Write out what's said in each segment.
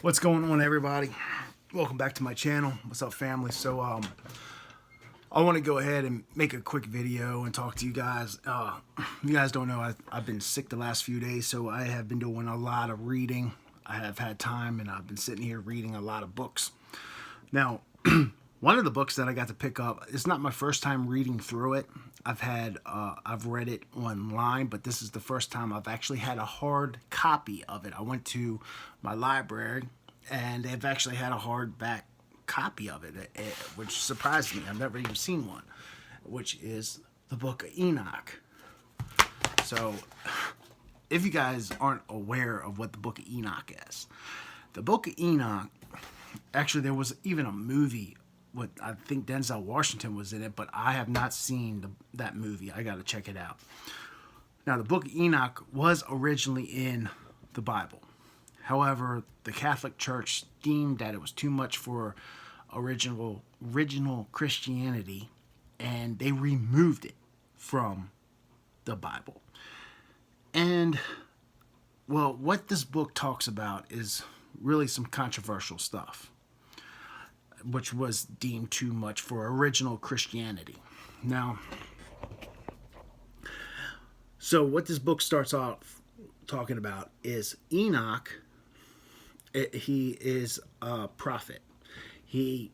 What's going on, everybody? Welcome back to my channel. What's up, family? So I want to go ahead and make a quick video and talk to you guys. You guys don't know, I've been sick the last few days, so I have been doing a lot of reading. I have had time, and I've been sitting here reading a lot of books. Now, one of the books that I got to pick up, it's not my first time reading through it. I've read it online, but this is the first time I've actually had a hard copy of it. I went to my library, and they've actually had a hardback copy of it, which surprised me. I've never even seen one, which is the Book of Enoch. So, if you guys aren't aware of what the Book of Enoch is, the Book of Enoch, actually there was even a movie with, I think Denzel Washington was in it, but I have not seen that movie. I got to check it out. Now, the Book of Enoch was originally in the Bible. However, the Catholic Church deemed that it was too much for original Christianity, and they removed it from the Bible. And, well, what this book talks about is really some controversial stuff, which was deemed too much for original Christianity. Now, so what this book starts off talking about is Enoch. He is a prophet. He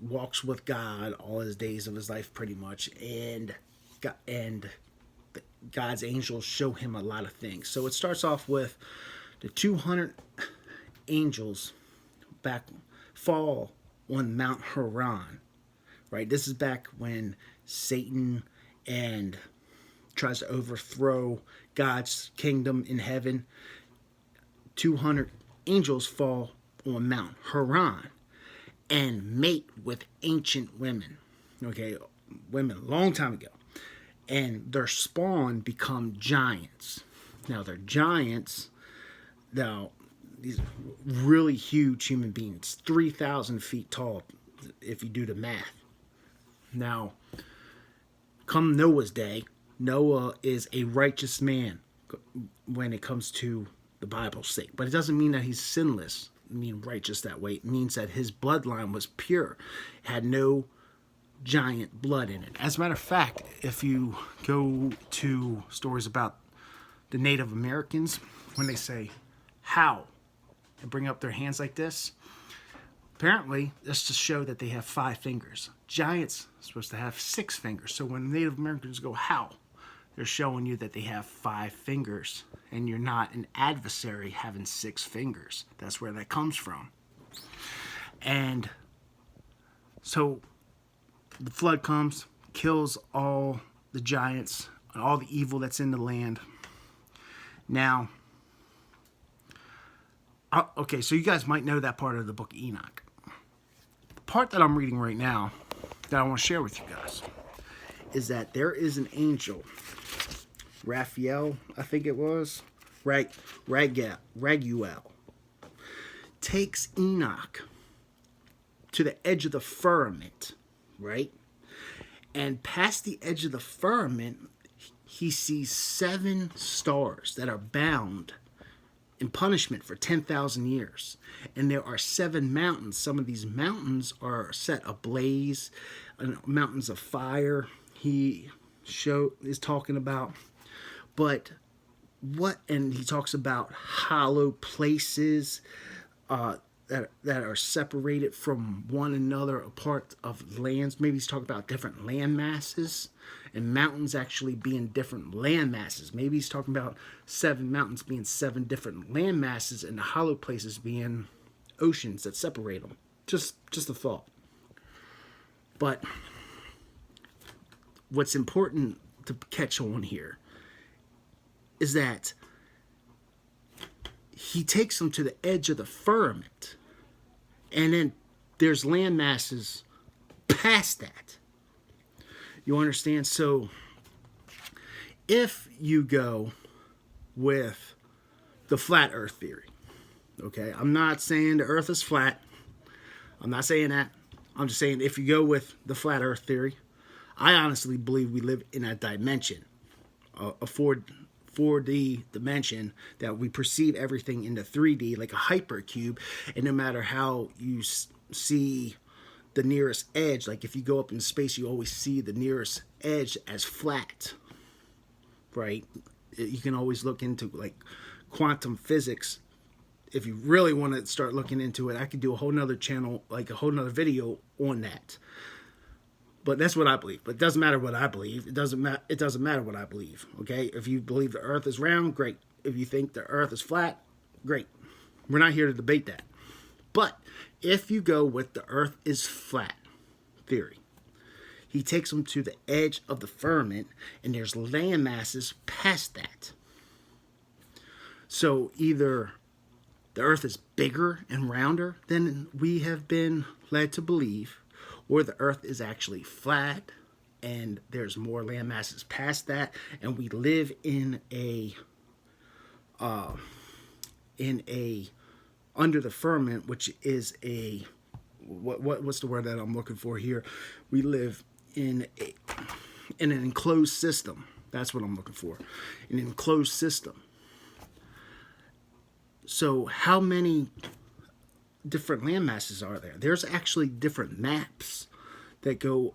walks with God all his days of his life, pretty much, and God's angels show him a lot of things. So it starts off with the 200 angels fall on Mount Haran, right? This is back when Satan and tries to overthrow God's kingdom in heaven. 200 angels fall on Mount Haran and mate with ancient women, okay, women a long time ago, and their spawn become giants. Now they're giants. Now these really huge human beings, 3,000 feet tall, if you do the math. Now, come Noah's day, Noah is a righteous man when it comes to the Bible's sake. But it doesn't mean that he's sinless, righteous that way. It means that his bloodline was pure, had no giant blood in it. As a matter of fact, if you go to stories about the Native Americans, when they say, how? And bring up their hands like this. Apparently, that's to show that they have 5 fingers. Giants are supposed to have 6 fingers. So when Native Americans go, how? They're showing you that they have 5 fingers. And you're not an adversary having 6 fingers. That's where that comes from. And so the flood comes, kills all the giants, and all the evil that's in the land. Now, okay, so you guys might know that part of the Book of Enoch. The part that I'm reading right now that I want to share with you guys is that there is an angel, Raphael, I think it was, Raguel, takes Enoch to the edge of the firmament, right? And past the edge of the firmament, he sees 7 stars that are bound in punishment for 10,000 years. And there are 7 mountains. Some of these mountains are set ablaze, mountains of fire he is talking about. But and he talks about hollow places that are separated from one another, a part of lands. Maybe he's talking about different land masses, and mountains actually being different land masses. Maybe he's talking about 7 mountains being 7 different land masses, and the hollow places being oceans that separate them. Just a thought. But what's important to catch on here is that he takes them to the edge of the firmament, and then there's land masses past that. You understand? So if you go with the flat earth theory, okay, I'm not saying the earth is flat. I'm not saying that. I'm just saying if you go with the flat earth theory, I honestly believe we live in a dimension, a 4D dimension that we perceive everything into 3D like a hypercube, and no matter how you see the nearest edge, like if you go up in space, you always see the nearest edge as flat, right? You can always look into like quantum physics. If you really want to start looking into it, I could do a whole nother channel, like a whole nother video on that. But that's what I believe. But it doesn't matter what I believe. It doesn't matter what I believe. Okay? If you believe the earth is round, great. If you think the earth is flat, great. We're not here to debate that. But if you go with the earth is flat theory, he takes them to the edge of the firmament, and there's land masses past that. So either the earth is bigger and rounder than we have been led to believe, or the earth is actually flat and there's more land masses past that, and we live in a under the firmament, which is a what's the word that I'm looking for here? We live in an enclosed system. That's what I'm looking for. An enclosed system. So how many different land masses are there? There's actually different maps that go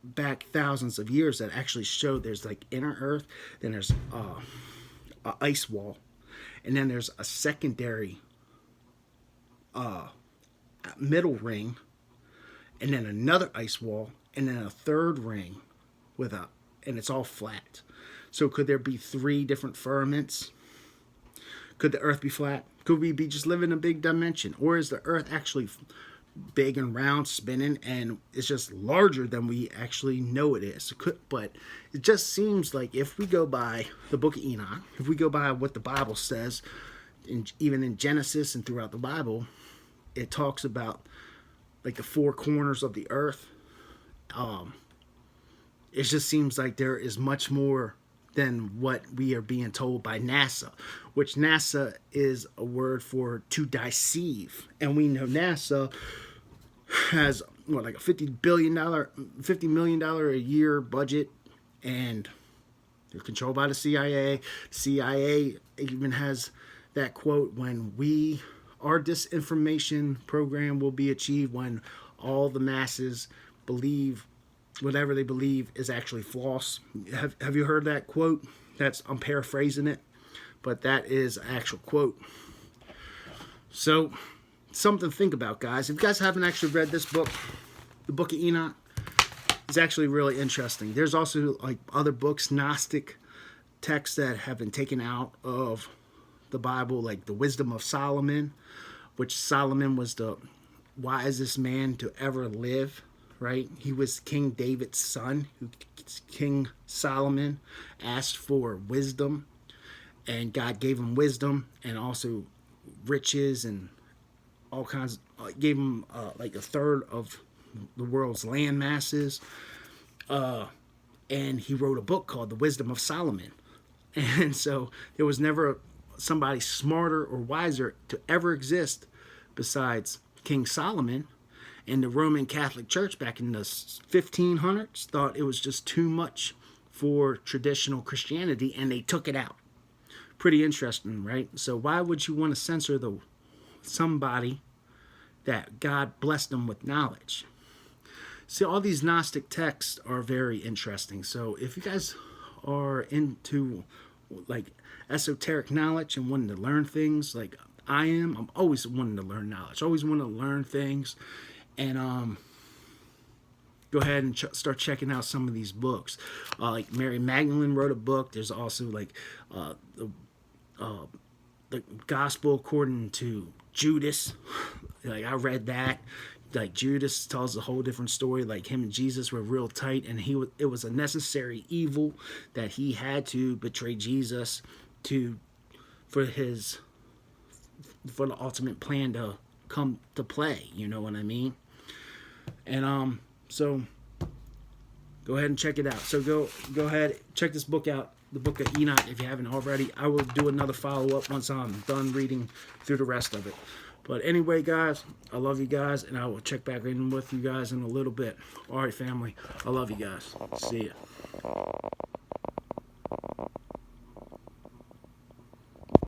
back thousands of years that actually show there's like inner earth, then there's a ice wall, and then there's a secondary middle ring, and then another ice wall, and then a third ring and it's all flat. So could there be 3 different firmaments? Could the earth be flat? Could we be just living in a big dimension? Or is the earth actually big and round, spinning, and it's just larger than we actually know it is? But it just seems like if we go by the Book of Enoch, if we go by what the Bible says, even in Genesis and throughout the Bible, it talks about like the 4 corners of the earth. It just seems like there is much more than what we are being told by NASA, which NASA is a word for to deceive. And we know NASA has like a $50 million a year budget, and they're controlled by the CIA. CIA even has that quote, when our disinformation program will be achieved when all the masses believe whatever they believe is actually false. Have you heard that quote? I'm paraphrasing it, but that is an actual quote. So, something to think about, guys. If you guys haven't actually read this book, the Book of Enoch, it's actually really interesting. There's also like other books, Gnostic texts that have been taken out of the Bible, like the Wisdom of Solomon, which Solomon was the wisest man to ever live. Right? He was King David's son. King Solomon asked for wisdom, and God gave him wisdom and also riches and all kinds. Gave him like a third of the world's land masses. And he wrote a book called The Wisdom of Solomon. And so there was never somebody smarter or wiser to ever exist besides King Solomon. And the Roman Catholic Church back in the 1500s thought it was just too much for traditional Christianity, and they took it out. Pretty interesting, right? So why would you want to censor somebody that God blessed them with knowledge? See, all these Gnostic texts are very interesting. So if you guys are into like esoteric knowledge and wanting to learn things like I'm always wanting to learn knowledge. Always want to learn things. And go ahead and start checking out some of these books. Like Mary Magdalene wrote a book. There's also like the Gospel according to Judas. Like I read that. Like Judas tells a whole different story. Like him and Jesus were real tight, and it was a necessary evil that he had to betray Jesus for the ultimate plan to come to play. You know what I mean? And so go ahead and check it out. So go ahead, check this book out, the Book of Enoch, if you haven't already. I will do another follow-up once I'm done reading through the rest of it. But anyway, guys, I love you guys, and I will check back in with you guys in a little bit. All right, family, I love you guys. See ya.